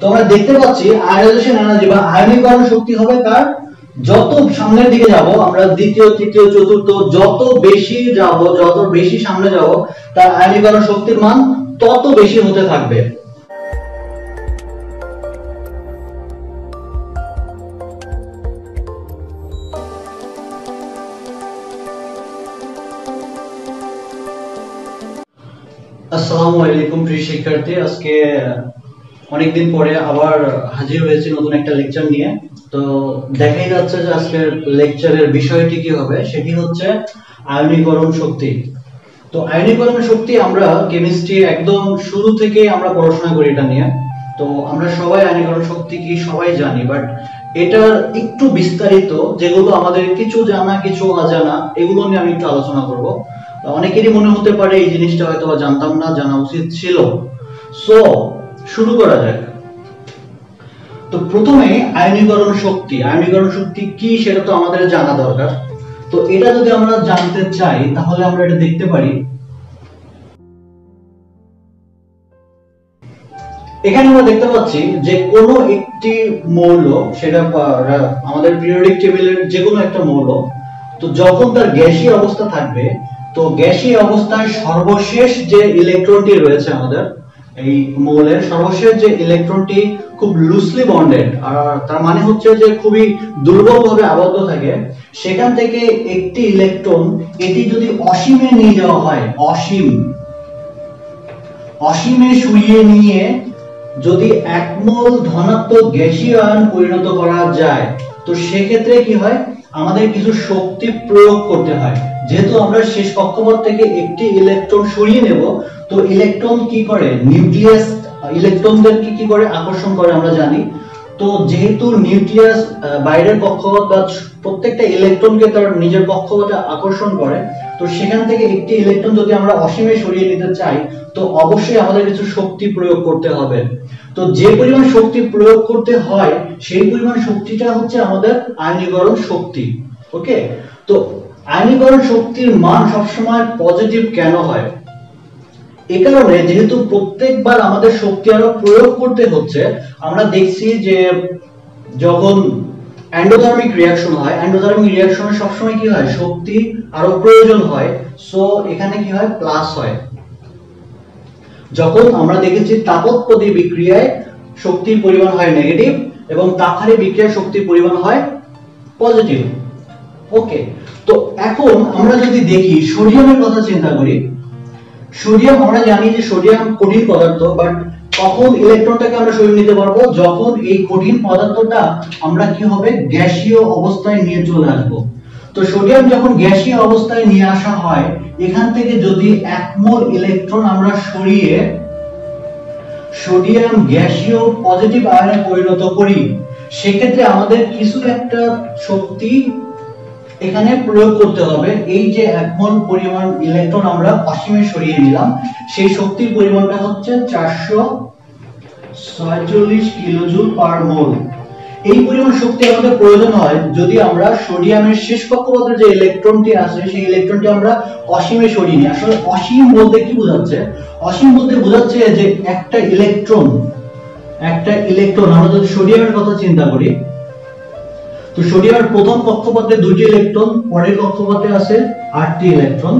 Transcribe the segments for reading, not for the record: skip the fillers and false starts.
তো আমরা দেখতে পাচ্ছি আয়নাইজেশন এনার্জি বা আয়নীকরণ শক্তি হবে কার, যত সামনের দিকে যাব আমরা দ্বিতীয় তৃতীয় চতুর্থ যত বেশি যাব যত বেশি সামনে যাব তার আয়নীকরণ শক্তির মান তত বেশি হতে থাকবে। আসসালামু আলাইকুম প্রিয় শিক্ষার্থী, আজকে অনেকদিন পরে আবার হাজির হয়েছি নতুন একটা লেকচার নিয়ে। তো দেখাই যাচ্ছে যে আজকের লেকচারের বিষয়টি কি হবে, সেটি হচ্ছে আয়নীকরণ শক্তি। তো আয়নীকরণ শক্তি আমরা কেমিস্ট্রি একদম শুরু থেকে আমরা পড়াশোনা করি এটা নিয়ে। তো আমরা সবাই আয়নীকরণ শক্তি কি সবাই জানি, বাট এটার একটু বিস্তারিত যেগুলো আমাদের কিছু জানা কিছু অজানা এগুলো নিয়ে আমি একটু আলোচনা করব। অনেকেরই মনে হতে পারে এই জিনিসটা হয়তো জানতাম না, জানা উচিত ছিল। সো শুরু করা যাক। তো প্রথমে আয়নীকরণ শক্তি কি সেটা তো আমাদের জানা দরকার। তো এটা যদি আমরা জানতে চাই তাহলে আমরা এটা দেখতে পারি। এখানে আমরা দেখতে পাচ্ছি যে কোনো একটি মৌল, সেটা আমাদের পিরিয়ডিক টেবিলের যে কোনো একটা মৌল, তো যখন তার গ্যাসীয় অবস্থা থাকবে, তো গ্যাসীয় অবস্থায় সর্বশেষ যে ইলেকট্রনটি রয়েছে আমাদের এই মৌলের সর্বশেষ যে ইলেকট্রনটি খুব লুজলি বন্ডেড, আর তার মানে হচ্ছে যে খুবই দুর্বলভাবে আবদ্ধ থাকে, সেখান থেকে একটি ইলেকট্রন এটি যদি অসীমে নিয়ে যাওয়া হয়, অসীমে সরিয়ে নিয়ে যদি এক মোল ধনাত্মক গ্যাসীয় আয়ন পরিণত করা যায়, তো সেক্ষেত্রে কি হয়, আমাদের কিছু শক্তি প্রয়োগ করতে হয়। যেহেতু আমরা শেষ কক্ষপথ থেকে একটি ইলেকট্রন সরিয়ে নেব, তো ইলেকট্রন কি করে, নিউক্লিয়াস ইলেকট্রনদেরকে কি করে আকর্ষণ করে আমরা জানি। তো যেহেতু নিউক্লিয়াস বাইরের কক্ষপথ বা প্রত্যেকটা ইলেকট্রনকে তার নিজের কক্ষপথে আকর্ষণ করে, তো সেখান থেকে একটি ইলেকট্রন যদি আমরা অসীমে সরিয়ে নিতে চাই, তো অবশ্যই আমাদের কিছু শক্তি প্রয়োগ করতে হবে। তো যে পরিমাণ শক্তি প্রয়োগ করতে হয় সেই পরিমাণ শক্তিটা হচ্ছে আমাদের আয়নীকরণ শক্তি। ওকে, তো আয়নীকরণ শক্তির মান সবসময় পজিটিভ কেন হয়? এই কারণে যেহেতু প্রত্যেকবার আমাদের শক্তি আরো প্রয়োগ করতে হচ্ছে, আমরা দেখছি যে যখন এন্ডোথার্মিক রিঅ্যাকশন হয়, এন্ডোথার্মিক রিঅ্যাকশনে সবসময় কি হয়, শক্তি আরো প্রয়োজন হয়। সো এখানে কি হয়, প্লাস হয়। যখন আমরা দেখেছি তাপোৎপদী বিক্রিয়ায় শক্তির পরিমাণ হয় নেগেটিভ এবং তাপহারী বিক্রিয়ায় শক্তির পরিমাণ হয় পজিটিভ। ওকে, তো এখন আমরা যদি দেখি সোডিয়ামের কথা চিন্তা করি। সোডিয়াম, আমরা জানি যে সোডিয়াম কঠিন পদার্থ, বাট কখন ইলেকট্রনটাকে আমরা সরিয়ে নিতে পারবো, যখন এই কঠিন পদার্থটা আমরা কি হবে, গ্যাসীয় অবস্থায় নিয়ে চলে আসবো। তো সোডিয়াম যখন গ্যাসীয় অবস্থায় নিয়ে আসা হয়, এখান থেকে যদি এক মোল ইলেকট্রন আমরা সরিয়ে সোডিয়াম গ্যাসীয় পজিটিভ আয়নে পরিণত করি, সেক্ষেত্রে আমাদের কিছু একটা শক্তি এখানে প্রয়োগ করতে হবে। এই যে এক মোল পরিমাণ ইলেকট্রন আমরা অসীমে সরিয়ে নিলাম, সেই শক্তির পরিমাণটা হচ্ছে 446 কিলোজুল পার মোল। এই পরিমাণ শক্তি আমাদের প্রয়োজন হয় যদি আমরা সোডিয়ামের শেষ কক্ষপথের যে ইলেকট্রনটি আছে সেই ইলেকট্রনটি আমরা অসীমে সরিয়ে নিই। আসলে অসীম বলতে কি বোঝাচ্ছে? অসীম বলতে বোঝাচ্ছে যে একটা ইলেকট্রন আমরা যদি সোডিয়ামের কথা চিন্তা করি, তো সোডিয়ামের প্রথম কক্ষপথে দুটি ইলেকট্রন, পরের কক্ষপথে আছে 8টি ইলেকট্রন,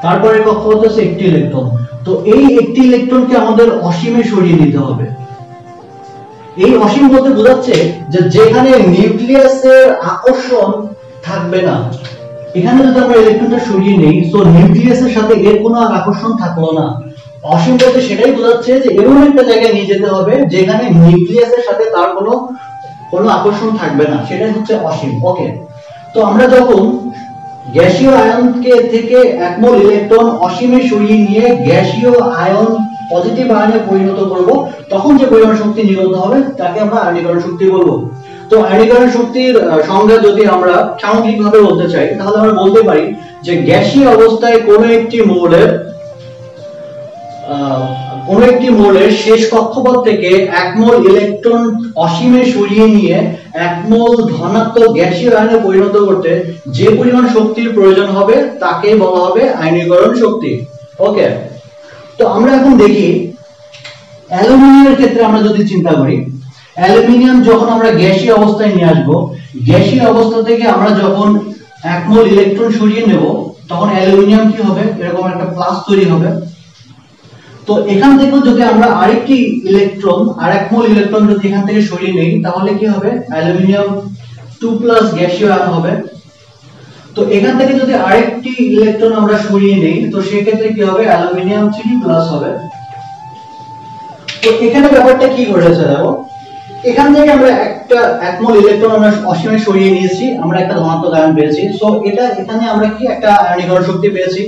তারপরের কক্ষপথে আছে একটি ইলেকট্রন। তো এই একটি ইলেকট্রনকে আমাদের অসীমে সরিয়ে নিতে হবে। এই অসীম বলতে বোঝাচ্ছে যে যেখানে নিউক্লিয়াসের আকর্ষণ থাকবে না, এখানে যদি আমরা ইলেকট্রনটা সরিয়ে নেই, তো নিউক্লিয়াসের সাথে এর কোনো আর আকর্ষণ থাকলো না। অসীম বলতে সেটাই বোঝাচ্ছে যে এমন একটা জায়গায় নিয়ে যেতে হবে যেখানে নিউক্লিয়াসের সাথে তার কোনো আকর্ষণ থাকবে না, সেটাই হচ্ছে অসীম। ওকে, তো আমরা যখন গ্যাসীয় আয়নকে থেকে এক মোল ইলেকট্রন অসীমে সরিয়ে নিয়ে গ্যাসীয় আয়ন পজিটিভ আয়নে পরিণত করব, তখন যে পরিমাণ শক্তি নির্গত হবে তাকে আমরা আয়নীকরণ শক্তি বলবো। তো আয়নীকরণ শক্তির সংজ্ঞা যদি আমরা সামগ্রিকভাবে বলতে চাই, তাহলে আমরা বলতে পারি যে গ্যাসীয় অবস্থায় কোনো একটি মৌলের শেষ কক্ষপথ থেকে এক মোল ইলেকট্রন অসীমে সরিয়ে নিয়ে এক মোল ধনাত্মক গ্যাসীয় আয়নে পরিণত করতে যে পরিমাণ শক্তির প্রয়োজন হবে তাকে বলা হবে আয়নীকরণ শক্তি। ওকে, তো আমরা এখন দেখি অ্যালুমিনিয়ামের ক্ষেত্রে আমরা যদি চিন্তা করি, অ্যালুমিনিয়াম যখন আমরা গ্যাসীয় অবস্থায় নিয়ে আসবো, গ্যাসীয় অবস্থা থেকে আমরা যখন 1 মোল ইলেকট্রন সরিয়ে নেব, তখন অ্যালুমিনিয়াম কি হবে, এরকম একটা প্লাস তৈরি হবে। তো এখান থেকে যদি আমরা আরেকটি ইলেকট্রন, আর 1 মোল ইলেকট্রন যদি এখান থেকে সরিয়ে নেই, তাহলে কি হবে, অ্যালুমিনিয়াম 2+ গ্যাসীয় আয়ন হবে। তো এখান থেকে যদি আরেকটি ইলেকট্রন আমরা সরিয়ে নেই, তো সেই ক্ষেত্রে কি হবে, অ্যালুমিনিয়াম 3+ হবে। তো এখানে ব্যাপারটা কি ঘটেছে দেখো, এখান থেকে আমরা একটা 1 মোল ইলেকট্রন আমরা অসীমে সরিয়ে নিয়েছি, আমরা একটা ধনাত্মক আয়ন পেয়েছি। সো এটা এখানে আমরা কি একটা আয়নীকরণ শক্তি পেয়েছি।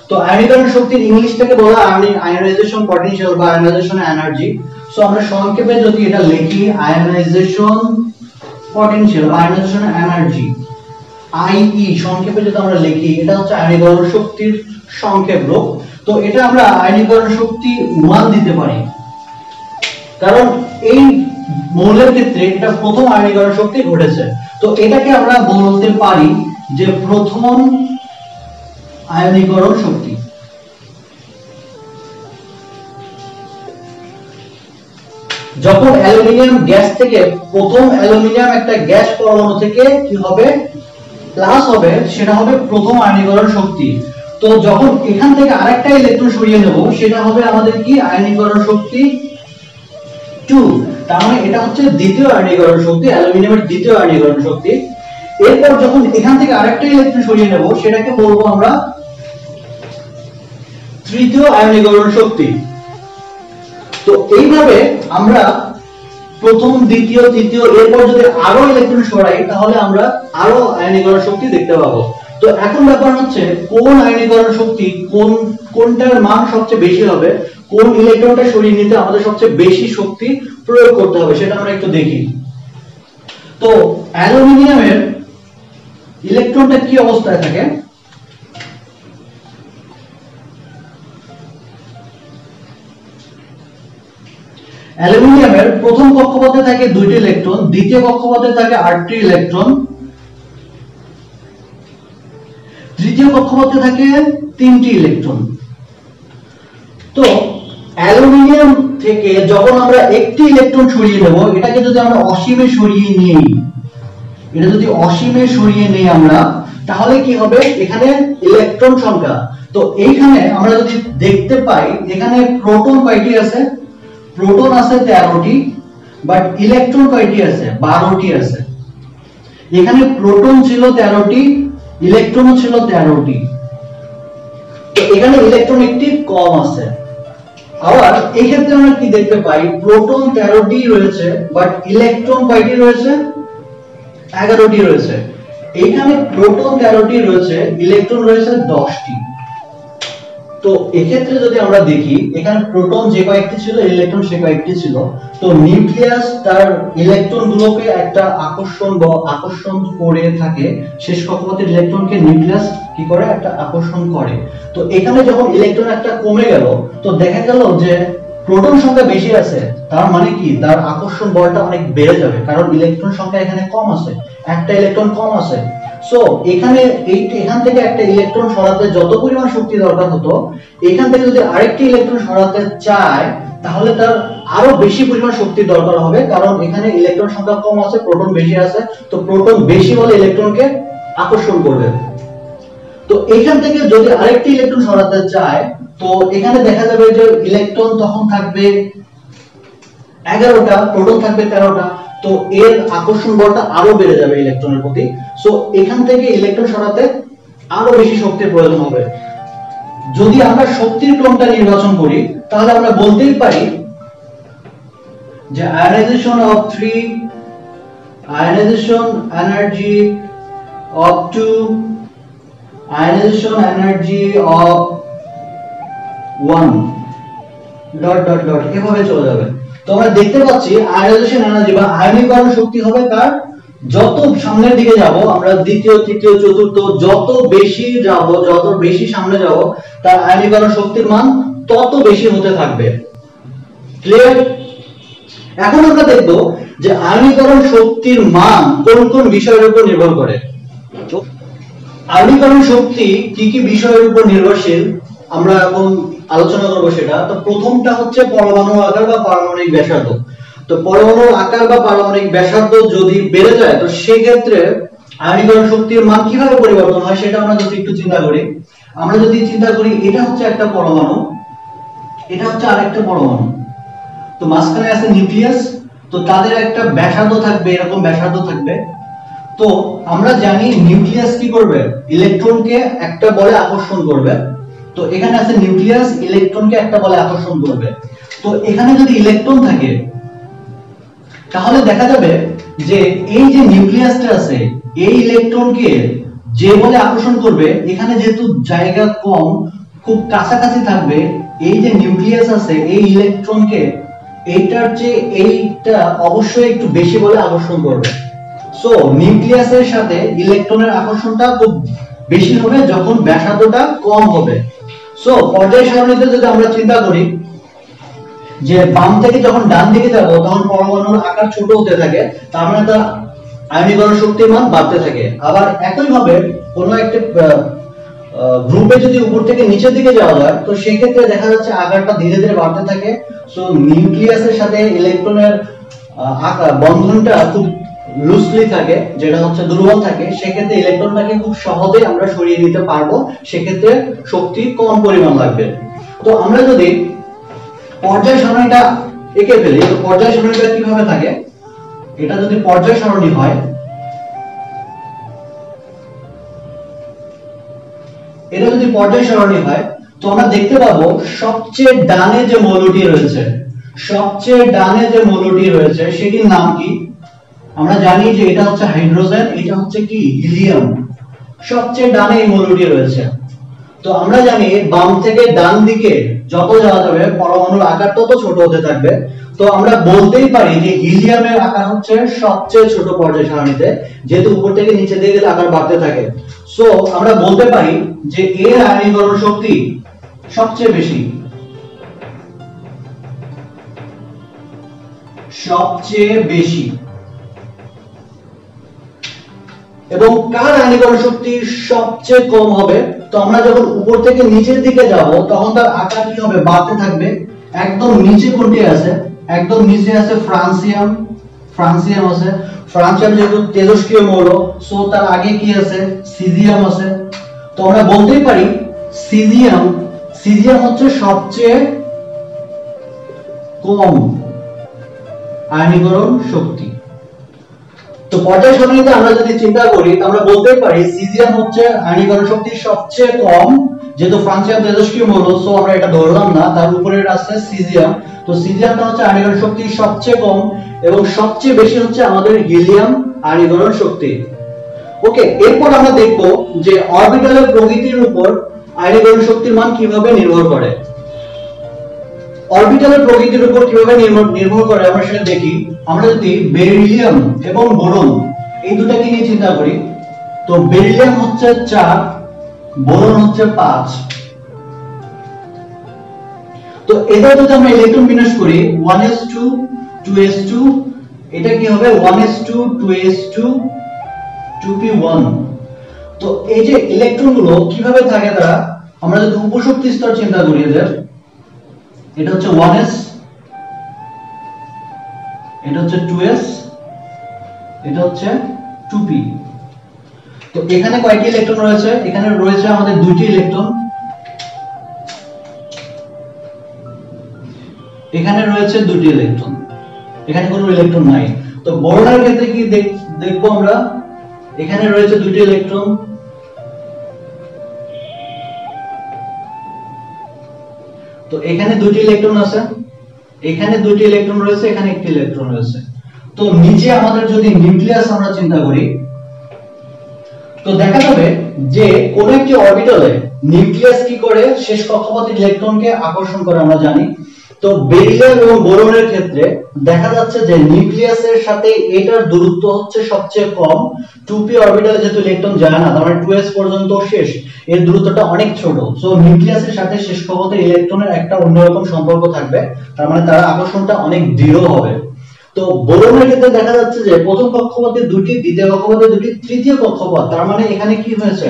তো আয়নীকরণ শক্তির ইংলিশ থেকে বলা আয়নাইজেশন পটেনশিয়াল বা আয়নাইজেশন এনার্জি। সো আমরা সংক্ষেপে যদি এটা লিখি, আয়নাইজেশন পটেনশিয়াল বা আয়নাইজেশন এনার্জি, আইই সংক্ষেপে যদি আমরা লিখি, এটা হচ্ছে আয়নীকরণ শক্তির সংক্ষেপ রূপ। তো এটা আমরা আয়নীকরণ শক্তি 1 দিতে পারি, কারণ এই মৌলের ক্ষেত্রে এটা প্রথম আয়নীকরণ শক্তি ঘটেছে। তো এটাকে আমরা বলতে পারি যে প্রথম আয়নীকরণ শক্তি। যখন অ্যালুমিনিয়াম গ্যাস থেকে, প্রথম অ্যালুমিনিয়াম একটা গ্যাস পরমাণু থেকে কি হবে, প্লাস হবে, সেটা হবে প্রথম আয়নীকরণ শক্তি। তো যখন এখান থেকে আরেকটা ইলেকট্রন সরিয়ে নেব, সেটা হবে আমাদের কি, আয়নীকরণ শক্তি 2। তার মানে এটা হচ্ছে দ্বিতীয় আয়নীকরণ শক্তি, অ্যালুমিনিয়ামের দ্বিতীয় আয়নীকরণ শক্তি। এরপর যখন এখান থেকে আরেকটা ইলেকট্রন সরিয়ে নেব, সেটাকে বলবো আমরা তৃতীয় আয়নীকরণ শক্তি। তো এইভাবে আমরা প্রথম, দ্বিতীয়, তৃতীয়, এরপর যদি আরো ইলেকট্রন সরাই, তাহলে আমরা আরো আয়নীকরণ শক্তি দেখতে পাবো। তো এখন ব্যাপার হচ্ছে কোন আয়নীকরণ শক্তি, কোনটার মান সবচেয়ে বেশি হবে, কোন ইলেকট্রনটা সরিয়ে নিতে আমাদের সবচেয়ে বেশি শক্তি প্রয়োগ করতে হবে, সেটা আমরা একটু দেখি। তো অ্যালুমিনিয়ামের ইলেকট্রনটা কি অবস্থায় থাকে, অ্যালুমিনিয়ামের প্রথম কক্ষপথে থাকে 2টি ইলেকট্রন, দ্বিতীয় কক্ষপথে থাকে 8টি ইলেকট্রন, তৃতীয় কক্ষপথে থাকে 3টি ইলেকট্রন। তো অ্যালুমিনিয়াম থেকে যখন আমরা একটি ইলেকট্রন সরিয়ে নেব, এটাকে যদি আমরা অসীমে সরিয়ে নিই, এটা যদি অসীমে সরিয়ে নেই আমরা, তাহলে কি হবে, এখানে ইলেকট্রন সংখ্যা, তো এইখানে আমরা যদি দেখতে পাই, এখানে প্রোটন কয়টি আছে, প্রোটন আছে 13টি, বাট ইলেকট্রন কয়টি আছে, 12টি আছে। এখানে প্রোটন ছিল 13টি, ইলেকট্রনও ছিল 13টি। তো এখানে ইলেকট্রন একটি কম আছে। আবার এই ক্ষেত্রে আমরা কি দেখতে পাই, প্রোটন 13টি রয়েছে, বাট ইলেকট্রন কয়টি রয়েছে, 11টি রয়েছে। এইখানে প্রোটন 13টি রয়েছে, ইলেকট্রন রয়েছে 10টি। তো এক্ষেত্রে যদি আমরা দেখি, এখানে প্রোটন যে কয়েকটি ছিল, ইলেকট্রন সে কয়েকটি ছিল। তো নিউক্লিয়াস তার ইলেকট্রন গুলোকে একটা আকর্ষণ করে থাকে, শেষ কক্ষপথের ইলেকট্রনকে নিউক্লিয়াস কি করে, একটা আকর্ষণ করে। তো এখানে যখন ইলেকট্রন একটা কমে গেল, তো দেখা গেল যে প্রোটন সংখ্যা বেশি আছে, তার মানে কি, তার আকর্ষণ বলটা অনেক বেড়ে যাবে, কারণ ইলেকট্রন সংখ্যা এখানে কম আছে, একটা ইলেকট্রন কম আছে। সো এখানে এখান থেকে একটা ইলেকট্রন সরাতে যত পরিমাণ শক্তি দরকার হতো, এখান থেকে যদি আরেকটি ইলেকট্রন সরাতে চায়, তাহলে তার আরো বেশি পরিমাণ শক্তি দরকার হবে, কারণ এখানে ইলেকট্রন সংখ্যা কম আছে, প্রোটন বেশি আছে। তো প্রোটন বেশি হলে ইলেকট্রনকে আকর্ষণ করবে। তো এখান থেকে যদি আরেকটি ইলেকট্রন সরাতে চায়, তো এখানে দেখা যাবে যে ইলেকট্রন তখন থাকবে 11টা, প্রোটন থাকবে 13টা। তো এর আকর্ষণ বলটা আরো বেড়ে যাবে ইলেকট্রনের প্রতি। সো এখান থেকে ইলেকট্রন সরাতে আরো বেশি শক্তির প্রয়োজন হবে। যদি আমরা শক্তির ক্রমটা নির্বাচন করি, তাহলে আমরা বলতেই পারি যে ionisation of 3, ionisation energy of 2, ionisation energy of 1 dot dot dot, এভাবে চলে যাবে। তো আমরা দেখতে পাচ্ছি আয়নাইজেশন এনার্জি বা আয়নীকরণ শক্তি হবে তার, যত সামনের দিকে যাব আমরা, দ্বিতীয়, তৃতীয়, চতুর্থ, যত বেশি যাব, যত বেশি সামনে যাব, তার আয়নীকরণ শক্তির মান তত বেশি হতে থাকবে। ক্লিয়ার? এখন আমরা দেখব যে আয়নীকরণ শক্তির মান কোন কোন বিষয়ের উপর নির্ভর করে। আয়নীকরণ শক্তি কি কি বিষয়ের উপর নির্ভরশীল, আমরা এখন আলোচনা করব সেটা। তো প্রথমটা হচ্ছে পরমাণু আকার বা পারমাণবিক ব্যাসার্ধ। তো পরমাণুর আকার বা পারমাণবিক ব্যাসার্ধ যদি বেড়ে যায় তো সেই ক্ষেত্রে আয়নীকরণ শক্তির মান কিভাবে পরিবর্তন হয় সেটা আমরা যদি একটু চিন্তা করি। আমরা যদি চিন্তা করি এটা হচ্ছে একটা পরমাণু, এটা হচ্ছে আরেকটা পরমাণু, তো মাঝখানে আছে নিউক্লিয়াস, তো তাদের একটা ব্যাসার্ধ থাকবে, এরকম ব্যাসার্ধ থাকবে। তো আমরা জানি নিউক্লিয়াস কি করবে, ইলেকট্রনকে একটা বলে আকর্ষণ করবে। তো এখানে আছে নিউক্লিয়াস ইলেকট্রনকে একটা বলে আকর্ষণ করবে। তো এখানে যদি ইলেকট্রন থাকে তাহলে দেখা যাবে যে এই যে নিউক্লিয়াসটা আছে এই ইলেকট্রনকে যে বলে আকর্ষণ করবে, এখানে যেহেতু জায়গা কম, খুব কাছাকাছি থাকবে, এই যে নিউক্লিয়াস আছে এই ইলেকট্রনকে এইটার চেয়ে এইটা অবশ্যই একটু বেশি বলে আকর্ষণ করবে। সো নিউক্লিয়াসের সাথে ইলেকট্রনের আকর্ষণটা খুব বেশি হবে যখন ব্যাসার্ধটা কম হবে। সো পর্যায় সারণীতে যদি আমরা চিন্তা করি যে বাম থেকে যখন ডান দিকে যাব তখন পরমাণুর আকার ছোট হতে থাকে, তার মানে তার আয়নীকরণ শক্তির মান বাড়তে থাকে। আবার একই ভাবে কোনো একটা গ্রুপে যদি উপর থেকে নিচের দিকে যাওয়া যায় তো সেই ক্ষেত্রে দেখা যাচ্ছে আকারটা ধীরে ধীরে বাড়তে থাকে। সো নিউক্লিয়াসের সাথে ইলেকট্রনের আকার বন্ধনটা খুব লুজলি থাকে, যেটা হচ্ছে দুর্বল থাকে, সেক্ষেত্রে ইলেকট্রনটাকে খুব সহজে আমরা সরিয়ে দিতে পারবো, সেক্ষেত্রে শক্তি কম পরিমাণ লাগবে। তো আমরা যদি পর্যায় সারণীটা এঁকে ফেলি, তো পর্যায় সারণীটা কিভাবে থাকে, এটা যদি পর্যায় সারণী হয়, এটা যদি পর্যায় সারণী হয় তো আমরা দেখতে পাবো সবচেয়ে ডানে যে মৌলটি রয়েছে, সবচেয়ে ডানে যে মৌলটি রয়েছে সেটির নাম কি, আমরা জানি যে এটা হচ্ছে হাইড্রোজেন, এটা হচ্ছে কি হিলিয়াম। সবচেয়ে ডানে এই মৌলটি রয়েছে। তো আমরা জানি বাম থেকে ডান দিকে যত যাওয়া যাবে পরমাণুর আকার তত ছোট হতে থাকবে। তো আমরা বলতেই পারি যে হিলিয়ামের আকার হচ্ছে সবচেয়ে ছোট পর্যায় সারণীতে, যেহেতু উপর থেকে নিচে দিকে গেলে আকার বাড়তে থাকে। সো আমরা বলতে পারি যে এর আয়নীকরণ শক্তি সবচেয়ে বেশি, সবচেয়ে বেশি। এবং কার আয়নীকরণ শক্তি সবচেয়ে কম হবে, তো আমরা যখন উপর থেকে নিচের দিকে যাব তখন তার আকার কি হবে, বাড়তে থাকবে। একদম নিচে কোনটি আছে, একদম নিচে আছে ফ্রান্সিয়াম, ফ্রান্সিয়াম আছে। ফ্রান্সিয়াম যেহেতু তেজস্ক্রিয় মৌল, সো তার আগে কি আছে, সিজিয়াম আছে। তো আমরা বলতেই পারি সিজিয়াম, সিজিয়াম হচ্ছে সবচেয়ে কম আয়নীকরণ শক্তি। তো পর্যায় সারণীতে আমরা যদি চিন্তা করি আমরা বলতে পারি সিজিয়াম হচ্ছে আয়নীকরণ শক্তি সবচেয়ে কম, যেহেতু ফ্রান্সিয়াম তেজস্ক্রিয় মৌল, সো আমরা এটা ধরলাম না, তার উপরে আছে সিজিয়াম। তো সিজিয়ামটা হচ্ছে আয়নীকরণ শক্তি সবচেয়ে কম এবং সবচেয়ে বেশি হচ্ছে আমাদের হিলিয়াম আয়নীকরণ শক্তি। ওকে, এরপর আমরা দেখব যে অরবিটালের প্রকৃতির উপর আয়নীকরণ শক্তির মান কিভাবে নির্ভর করে। অরবিটালের প্রকৃতির উপর কিভাবে নির্ভর করে আমরা সেটা দেখি। আমরা যদি বেরিলিয়াম এবং বোরন এই দুটাকে নিয়ে চিন্তা করি, তো বেরিলিয়াম হচ্ছে 4, বোরন হচ্ছে 5। তো এটা যদি আমরা ইলেকট্রন বিন্যাস করি 1s2 2s2, এটা কি হবে 1s2 2s2 2p1। তো এই যে ইলেকট্রনগুলো কিভাবে থাকে তারা, আমরা যদি উপশক্তি স্তর চিন্তা করি, এদের এটা হচ্ছে 1s, এটা হচ্ছে 2s, এটা হচ্ছে 2p। তো এখানে কয়টি ইলেকট্রন রয়েছে, এখানে রয়েছে আমাদের দুইটি ইলেকট্রন, এখানে রয়েছে দুটি ইলেকট্রন, এখানে কোনো ইলেকট্রন নাই। তো বোরনের ক্ষেত্রে কি দেখবো আমরা, এখানে রয়েছে দুটি ইলেকট্রন, তো এখানে দুটি ইলেকট্রন আছে, এখানে দুটি ইলেকট্রন রয়েছে, এখানে একটি ইলেকট্রন রয়েছে। তো নিচে আমাদের যদি নিউক্লিয়াস আমরা চিন্তা করি তো দেখা যাবে যে কোন একটি অরবিটালে নিউক্লিয়াস কি করে, শেষ কক্ষপথের ইলেকট্রনকে আকর্ষণ করে আমরা জানি। তো বেরিলিয়াম এবং বোরনের ক্ষেত্রে দেখা যাচ্ছে যে নিউক্লিয়াসের সাথে এটার দূরত্ব হচ্ছে সবচেয়ে কম। 2p অরবিটালে যেহেতু ইলেকট্রন যায় না, তার মানে 2s পর্যন্ত শেষ, এর দূরত্বটা অনেক ছোট। সো নিউক্লিয়াসের সাথে শেষ কক্ষপথের ইলেকট্রনের একটা অন্যরকম সম্পর্ক থাকবে, তার মানে তার আকর্ষণটা অনেক দৃঢ় হবে। তো বোরনের ক্ষেত্রে দেখা যাচ্ছে যে প্রথম কক্ষপথে দুটি, দ্বিতীয় কক্ষপথে দুটি, তৃতীয় কক্ষপথ, তার মানে এখানে কি হয়েছে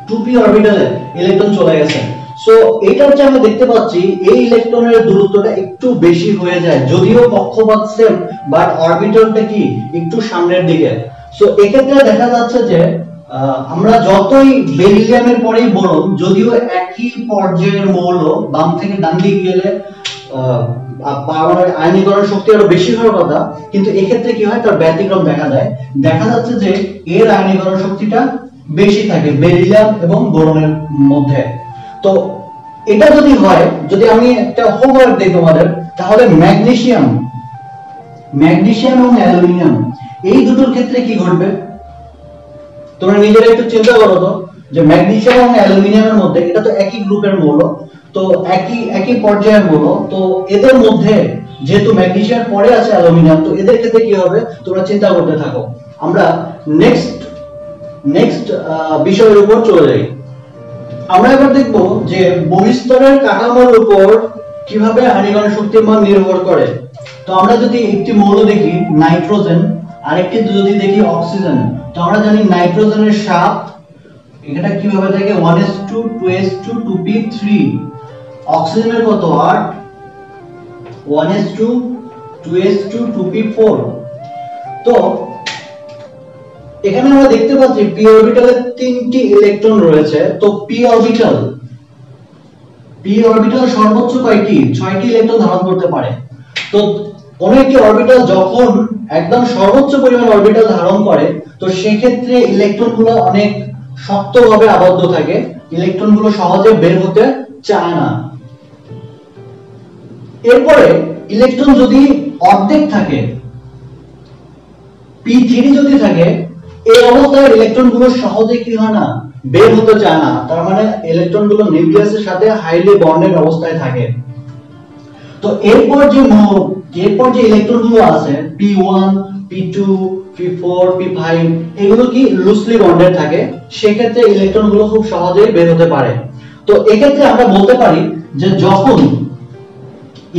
2p অরবিটালে ইলেকট্রন চলে গেছে। সো এটা হচ্ছে আমরা দেখতে পাচ্ছি এই ইলেকট্রনের দূরত্বটা একটু বেশি হয়ে যায়, যদিও কক্ষপথ সেম বাট অরবিটালটা কি একটু সামনের দিকে। সো এক্ষেত্রে দেখা যাচ্ছে যে আমরা যতই বেরিলিয়ামের পরেই বোরন, যদিও একই পর্যায়ের মৌল, বাম থেকে ডান দিকে গেলে আয়নীকরণ শক্তি আরো বেশি হওয়ার কথা, কিন্তু এক্ষেত্রে কি হয়, তার ব্যতিক্রম দেখা যায়। দেখা যাচ্ছে যে এর আয়নীকরণ শক্তিটা বেশি থাকে বেরিলিয়াম এবং বোরনের মধ্যে। তো এটা যদি হয়, যদি আমি একটা হোমওয়ার্ক দেই তোমাদের, তাহলে ম্যাগনেসিয়াম এবং অ্যালুমিনিয়াম এই দুটোর ক্ষেত্রে কি ঘটবে তোমরা নিজেরা একটু চিন্তা করো তো, যে ম্যাগনেসিয়াম এবং অ্যালুমিনিয়ামের মধ্যে, এটা তো একই গ্রুপের মৌল, তো একই পর্যায়ের মৌল, তো এদের মধ্যে যেহেতু ম্যাগনেসিয়াম পরে আছে অ্যালুমিনিয়াম, তো এদের ক্ষেত্রে কি হবে তোমরা চিন্তা করতে থাকো। আমরা নেক্সট বিষয়ের উপর চলে যাই। আমরা এবার দেখব যে বহিস্তরের কাঠামোর উপর কিভাবে আয়নীকরণ শক্তির মান নির্ভর করে। তো আমরা যদি একটি মৌল দেখি নাইট্রোজেন, আরেকটি যদি দেখি অক্সিজেন, তো আমরা জানি নাইট্রোজেনের 7, এটা কিভাবে থাকে 1s2 2s2 2p3, অক্সিজেনের কত 8, 1s2 2s2 2p4। তো এখানে আমরা দেখতে পাচ্ছি p অরবিটালে 3টি ইলেকট্রন রয়েছে। তো p অরবিটাল সর্বোচ্চ কয়টি? 6টি ইলেকট্রন ধারণ করতে পারে। তো কোন একটি অরবিটাল যখন একদম সর্বোচ্চ পরিমাণ অরবিটাল ধারণ করে, তো সেক্ষেত্রে ইলেকট্রনগুলো অনেক শক্তভাবে আবদ্ধ থাকে, ইলেকট্রনগুলো সহজে বের হতে চায় না। এরপরে ইলেকট্রন যদি অর্ধেক থাকে, p3 যদি থাকে, এই অবস্থায় ইলেকট্রনগুলো সহজে কি হয় না, বের হতে চায় না। তার মানে ইলেকট্রনগুলো নিউক্লিয়াসের সাথে হাইলি বন্ডেড অবস্থায় থাকে। তো এরপর যে ইলেকট্রনগুলো আছে p1 p2 p4 p5, এগুলো কি লুজলি বন্ডেড থাকে, সেক্ষেত্রে ইলেকট্রনগুলো খুব সহজেই বের হতে পারে। তো এক্ষেত্রে আমরা বলতে পারি যে যখন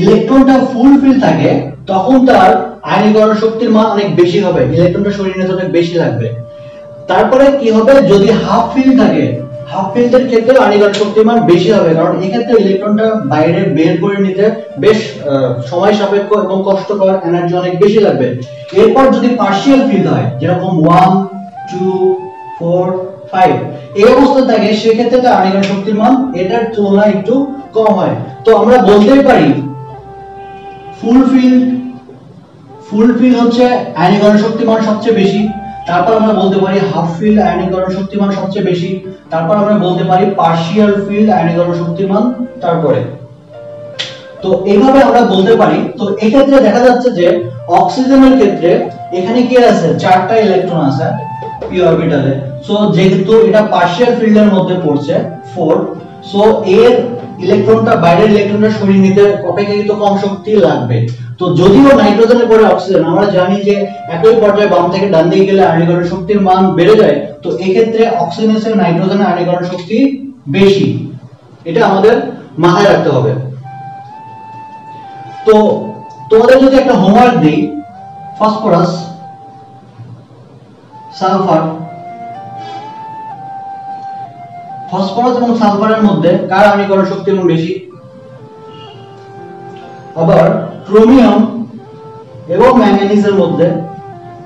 ইলেকট্রনটা ফুল ফিল থাকে, তখন তার আয়নীকরণ শক্তির মান অনেক বেশি হবে, ইলেকট্রনটা শরীরে নিতে অনেক বেশি লাগবে। তারপরে কি হবে, যদি হাফ ফিল থাকে, হাফ ফিল্ডের ক্ষেত্রে আয়নীকরণ শক্তির মান বেশি হবে, কারণ এক্ষেত্রে ইলেকট্রনটা বাইরে বের করে নিতে বেশ সময় সাপেক্ষ এবং কষ্টকর, এনার্জি অনেক বেশি লাগবে। এরপর যদি পার্শিয়াল ফিল্ড হয়, যেরকম 1 2 4 5, এই অবস্থা থাকে, সেক্ষেত্রে তার আয়নীকরণ শক্তির মান এটার তুলনায় একটু কম হয়। তো আমরা বলতেই পারি ফুল ফিল হচ্ছে আয়নীকরণ শক্তির মান সবচেয়ে বেশি। তারপর আমরা বলতে পারি হাফ ফিল্ড আয়নীকরণ শক্তির মান সবচেয়ে বেশি। তারপর আমরা বলতে পারি পার্শিয়াল ফিল্ড আয়নীকরণ শক্তির মান তারপরে। তো এইভাবে আমরা বলতে পারি। তো এই ক্ষেত্রে দেখা যাচ্ছে যে অক্সিজেনের ক্ষেত্রে এখানে কি আছে, 4টা ইলেকট্রন আছে p অরবিটালে। সো যেহেতু এটা পার্শিয়াল ফিল্ডের মধ্যে পড়ছে 4, সো এর ইলেকট্রনটা বাইরের ইলেকট্রনটা সরিয়ে নিতে অপেক্ষাকৃত কম শক্তি লাগবে। তো যদিও নাইট্রোজেনের পরে অক্সিজেন, আমরা জানি যে একই পর্যায়ে বাম থেকে ডান দিকে গেলে আয়নীকরণ শক্তির মান বেড়ে যায়, তো এই ক্ষেত্রে অক্সিজেনের চেয়ে নাইট্রোজেনের আয়নীকরণ শক্তি বেশি, এটা আমাদের মাথায় রাখতে হবে। তো তোমাদের যদি একটা হোমওয়ার্ক দেই, ফসফরাস, সালফার, ফসফরাস এবং সালফারের মধ্যে কার আয়নীকরণ শক্তি বেশি? আবার ক্রোমিয়াম এবং ম্যাঙ্গানিজের মধ্যে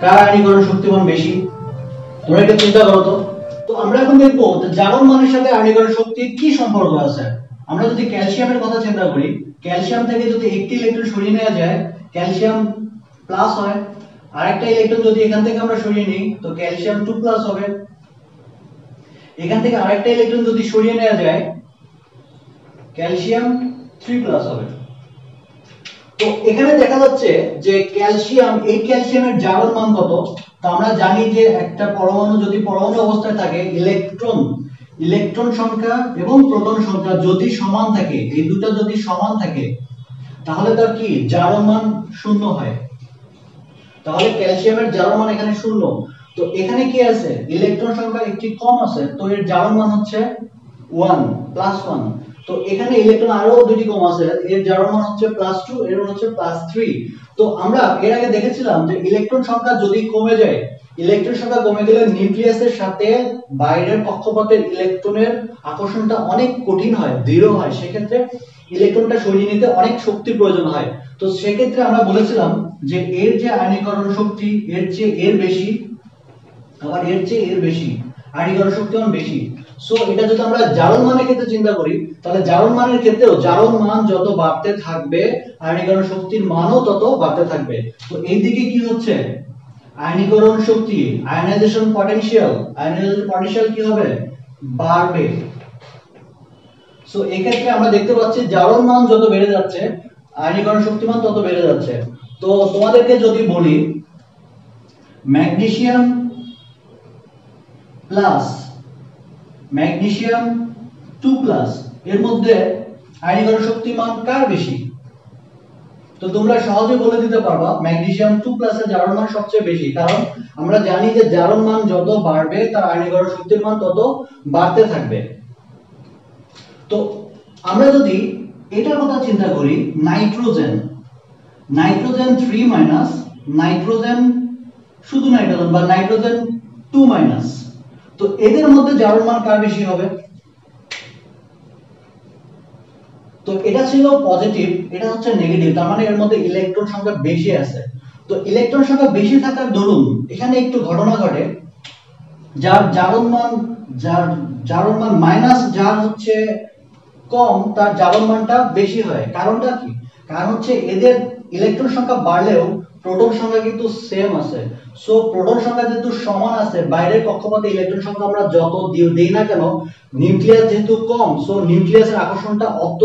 কার আয়নীকরণ শক্তি বেশি? তোমরা এটা চিন্তা করো তো। তো আমরা এখন দেখব যে জারণ মানের সাথে আয়নীকরণ শক্তির কি সম্পর্ক আছে। আমরা যদি ক্যালসিয়ামের কথা চিন্তা করি, ক্যালসিয়াম থেকে যদি একটি ইলেকট্রন সরিয়ে নেওয়া যায়, ক্যালসিয়াম প্লাস হয়। আরেকটা ইলেকট্রন যদি এখান থেকে আমরা সরিয়ে নিই, তো ক্যালসিয়াম 2 প্লাস হবে। এখান থেকে আরেকটা ইলেকট্রন যদি সরিয়ে নেওয়া যায়, ক্যালসিয়াম 3 প্লাস হবে। তো এখানে দেখা যাচ্ছে যে ক্যালসিয়াম, এই ক্যালসিয়ামের জারণ মান কত? তো আমরা জানি যে একটা পরমাণু যদি পরমাণু অবস্থায় থাকে, ইলেকট্রন সংখ্যা এবং প্রোটন সংখ্যা যদি সমান থাকে, এই দুটো যদি সমান থাকে, তাহলে তার কি জারণ মান 0 হয়। তাহলে ক্যালসিয়ামের জারণ মান এখানে 0। তো এখানে কি আছে, ইলেকট্রন সংখ্যা একটি কম আছে, তো এর জারণ মান হচ্ছে 1 প্লাস 1। তো এখানে ইলেকট্রন আরো দুটি কম আছে, এর যার মান হচ্ছে +2, এর মান হচ্ছে +3। তো আমরা এর আগে দেখেছিলাম যে ইলেকট্রন সংখ্যা যদি কমে যায়, ইলেকট্রন সংখ্যা কমে গেলে নিউক্লিয়াসের সাথে বাইরের কক্ষপথের ইলেকট্রনের আকর্ষণটা অনেক কঠিন হয়, দৃঢ় হয়, সেক্ষেত্রে ইলেকট্রনটা সরিয়ে নিতে অনেক শক্তির প্রয়োজন হয়। তো সেক্ষেত্রে আমরা বলেছিলাম যে এর যে আয়নীকরণ শক্তি এর চেয়ে এর বেশি, আবার এর চেয়ে এর বেশি, আয়নীকরণ শক্তি মান বেশি। সো এটা যদি আমরা জারণ মানের ক্ষেত্রে চিন্তা করি, তাহলে জারণ মানের ক্ষেত্রেও জারণ মান যত বাড়তে থাকবে আয়নীকরণ শক্তির মানও তত বাড়তে থাকবে। তো এইদিকে কি হচ্ছে, আয়নীকরণ শক্তি, আয়নাইজেশন পটেনশিয়াল কি হবে, বাড়বে। সো এই ক্ষেত্রে আমরা দেখতে পাচ্ছি জারণ মান যত বেড়ে যাচ্ছে আয়নীকরণ শক্তি মান তত বেড়ে যাচ্ছে। তো তোমাদেরকে যদি বলি ম্যাগনেসিয়াম প্লাস ম্যাগনেসিয়াম 2+ এর মধ্যে আয়নীকরণ শক্তি মান কার বেশি, তো তোমরা সহজে বলে দিতে পারবা ম্যাগনেসিয়াম 2+ এর জারণ মান সবচেয়ে বেশি, কারণ আমরা জানি যে জারণ মান যত বাড়বে তার আয়নীকরণ শক্তির মান তত বাড়তে থাকবে। তো আমরা যদি এটার কথা চিন্তা করি, নাইট্রোজেন 3- নাইট্রোজেন শুধু নাইট্রোজেন বা নাইট্রোজেন 2-, তো এদের মধ্যে জারণ মান কার বেশি হবে, তো এটা ছিল পজিটিভ, এটা হচ্ছে নেগেটিভ, তার মানে এর মধ্যে ইলেকট্রন সংখ্যা বেশি আছে। তো ইলেকট্রন সংখ্যা বেশি থাকার দরুন এখানে একটু ঘটনা ঘটে, যার জারণ মান মাইনাস যার হচ্ছে কম তার জারণ মানটা বেশি হয়। কারণটা কি, কারণ হচ্ছে এদের ইলেকট্রন সংখ্যা বাড়লেও প্রোটন সংখ্যা কিন্তু সেম আছে। সো প্রোটন সংখ্যা যেহেতু সমান আছে, বাইরের কক্ষপথে ইলেকট্রন সংখ্যা আমরা যত দেই না কেন, নিউক্লিয়াস যেহেতু কম, সো নিউক্লিয়াসের আকর্ষণটা অত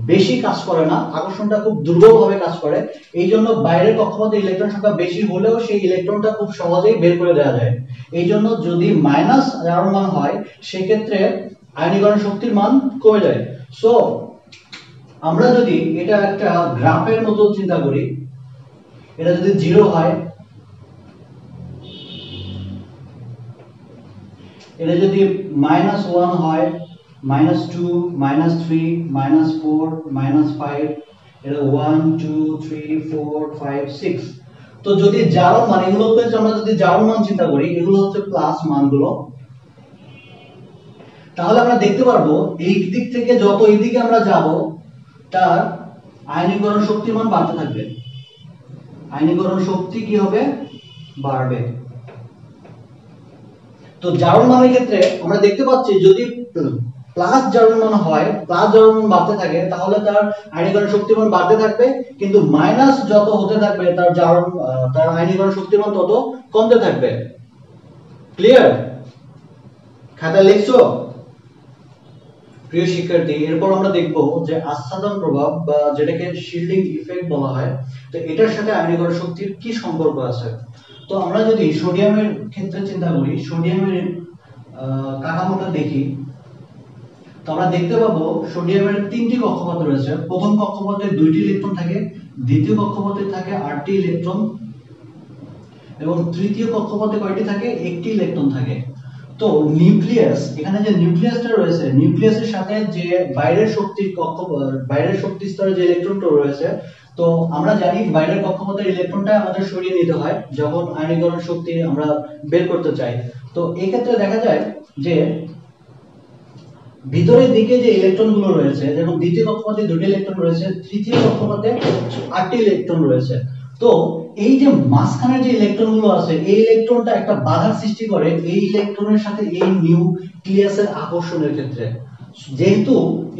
বেশি কাজ করে না, আকর্ষণটা খুব দুর্বলভাবে কাজ করে। এই জন্য বাইরের কক্ষপথে ইলেকট্রন সংখ্যা বেশি হলেও সেই ইলেকট্রনটা খুব সহজেই বের করে দেওয়া যায়। এই জন্য যদি মাইনাস জারণ মান হয় সেক্ষেত্রে আয়নীকরণ শক্তির মান কমে যায়। সো আমরা যদি এটা একটা গ্রাফের মতো চিন্তা করি, এটা যদি 0 হয়, এটা যদি -1 হয়, -2, -3, -4, -5, এটা 1 2 3 4 5 6। তো যদি জারণ মান, এগুলো হচ্ছে আমরা যদি জারণ মান চিন্তা করি, এগুলো হচ্ছে প্লাস মানগুলো, তাহলে আমরা দেখতে পারবো এই দিক থেকে যত এই দিকে আমরা যাব তার আয়নীকরণ শক্তির মান বাড়তে থাকবে, আয়নীকরণ শক্তি কি হবে, বাড়বে। তো জারণ মানের ক্ষেত্রে আমরা দেখতে পাচ্ছি যদি প্লাস জারণ মান হয়, প্লাস জারণ মান বাড়তে থাকে, তাহলে তার আয়নীকরণ শক্তির মান বাড়তে থাকবে, কিন্তু মাইনাস যত হতে থাকবে তার আয়নীকরণ শক্তির মান তত কমতে থাকবে। ক্লিয়ার? খাতায় লিখছো? প্রিয় শিক্ষার্থী, এরপর আমরা দেখব যে আচ্ছাদন প্রভাব বা যেটাকে শিল্ডিং ইফেক্ট বলা হয়, তো এটার সাথে আয়নীকরণ শক্তির কি সম্পর্ক আছে। তো আমরা যদি সোডিয়ামের ক্ষেত্রে চিন্তা করি, সোডিয়ামের কাঠামোটা দেখি, তো আমরা দেখতে পাবো সোডিয়ামের 3টি কক্ষপথ রয়েছে। প্রথম কক্ষপথে 2টি ইলেকট্রন থাকে, দ্বিতীয় কক্ষপথে থাকে 8টি ইলেকট্রন, এবং তৃতীয় কক্ষপথে কয়টি থাকে, 1টি ইলেকট্রন থাকে। তো নিউক্লিয়াস, এখানে যে নিউক্লিয়াসটা রয়েছে, নিউক্লিয়াসের সাথে যে বাইরের শক্তি স্তরে যে ইলেকট্রনটা রয়েছে, তো আমরা জানি বাইরের কক্ষপথের ইলেকট্রনটা আমাদের সরিয়ে নিতে হয় যখন আয়নীকরণ শক্তি আমরা বের করতে চাই। তো এই ক্ষেত্রে দেখা যায় যে ভিতরের দিকে যে ইলেকট্রনগুলো রয়েছে, যেমন দ্বিতীয় কক্ষপথে 2টি ইলেকট্রন রয়েছে, তৃতীয় কক্ষপথে 8টি ইলেকট্রন রয়েছে। তো এই যে মাঝখানে যে ইলেকট্রনগুলো আছে, এই ইলেকট্রনটা একটা বাধার সৃষ্টি করে এই ইলেকট্রনের সাথে এই নিউক্লিয়াসের আকর্ষণের ক্ষেত্রে। যেহেতু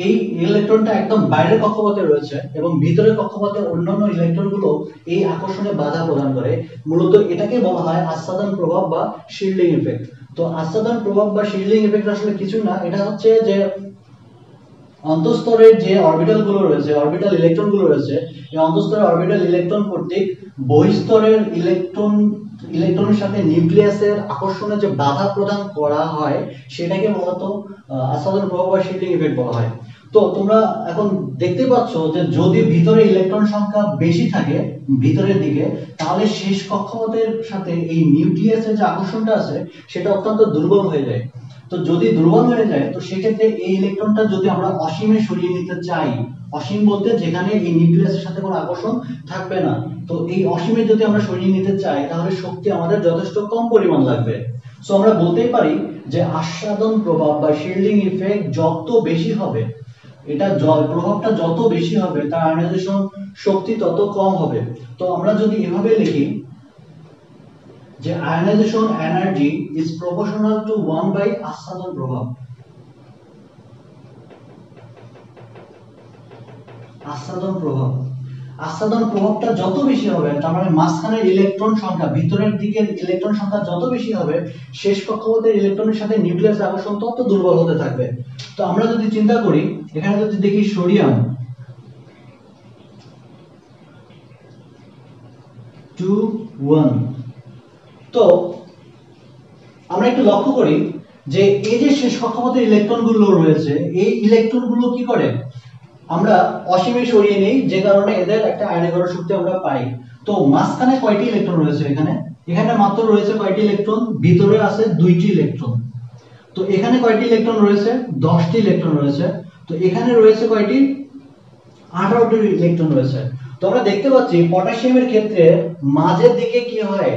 এই ইলেকট্রনটা একদম বাইরের কক্ষপথে রয়েছে এবং ভিতরের কক্ষপথে অন্যান্য ইলেকট্রনগুলো এই আকর্ষণে বাধা প্রদান করে, মূলত এটাকে বলা হয় আচ্ছাদন প্রভাব বা শিল্ডিং ইফেক্ট। তো আচ্ছাদন প্রভাব বা শিল্ডিং ইফেক্ট আসলে কিছু না, এটা হচ্ছে যে অন্তঃস্তরের যে অরবিটাল গুলো রয়েছে, অরবিটাল ইলেকট্রন গুলো রয়েছে, এই অন্তঃস্তরের অরবিটাল ইলেকট্রন কর্তৃক বহিঃস্তরের ইলেকট্রনের সাথে নিউক্লিয়াসের আকর্ষণে যে বাধা প্রদান করা হয়, সেটাকে মূলত আচ্ছাদন প্রভাব বা শিল্ডিং ইফেক্ট বলা হয়। তো তোমরা এখন দেখতে পাচ্ছ যে যদি ভিতরে ইলেকট্রন সংখ্যা বেশি থাকে ভিতরের দিকে, তাহলে শেষ কক্ষপথের সাথে এই নিউক্লিয়াসের যে আকর্ষণটা আছে সেটা অত্যন্ত দুর্বল হয়ে যায়। তো যদি দুর্বল হয়ে যায় তো সেক্ষেত্রে এই ইলেকট্রনটা যদি আমরা অসীমে সরিয়ে নিতে চাই, অসীম বলতে যেখানে এই নিউক্লিয়াসের সাথে কোনো আকর্ষণ থাকবে না, তো এই অসীমে যদি আমরা সরিয়ে নিতে চাই তাহলে শক্তি আমাদের যথেষ্ট কম পরিমাণ লাগবে। সো আমরা বলতেই পারি যে আস্বাদন প্রভাব বা শিল্ডিং ইফেক্ট যত বেশি হবে, এটা প্রভাবটা যত বেশি হবে তার আয়নাইজেশন শক্তি তত কম হবে। তো আমরা যদি এভাবে লিখি যে ionization energy is proportional to 1 by আস্বাদন প্রভাব। আস্বাদন প্রভাবটা যত বেশি হবে, তার মানে মাঝখানের ইলেকট্রন সংখ্যা, ভিতরের দিকের ইলেকট্রন সংখ্যা যত বেশি হবে, শেষ কক্ষপথের ইলেকট্রনের সাথে নিউক্লিয়াস আকর্ষণ তত দুর্বল হতে থাকবে। তো আমরা যদি চিন্তা করি, এখানে যদি দেখি সোডিয়াম 2 1, তো আমরা একটু লক্ষ্য করি যে এই যে শেষ কক্ষপথের ইলেকট্রনগুলো রয়েছে, এই ইলেকট্রনগুলো কি করে আমরা অসীমে সরিয়ে নেই, যে কারণে এদের একটা আয়নীকরণ শক্তি আমরা পাই। তো মাঝখানে কয়টি ইলেকট্রন রয়েছে? এখানে মাত্র রয়েছে কয়টি ইলেকট্রন? ভিতরে আছে 2টি ইলেকট্রন। তো এখানে কয়টি ইলেকট্রন রয়েছে? 10টি ইলেকট্রন রয়েছে। তো এখানে রয়েছে কয়টি? 18টি ইলেকট্রন রয়েছে। তো আমরা দেখতে পাচ্ছি পটাশিয়ামের ক্ষেত্রে মাঝের দিকে কি হয়,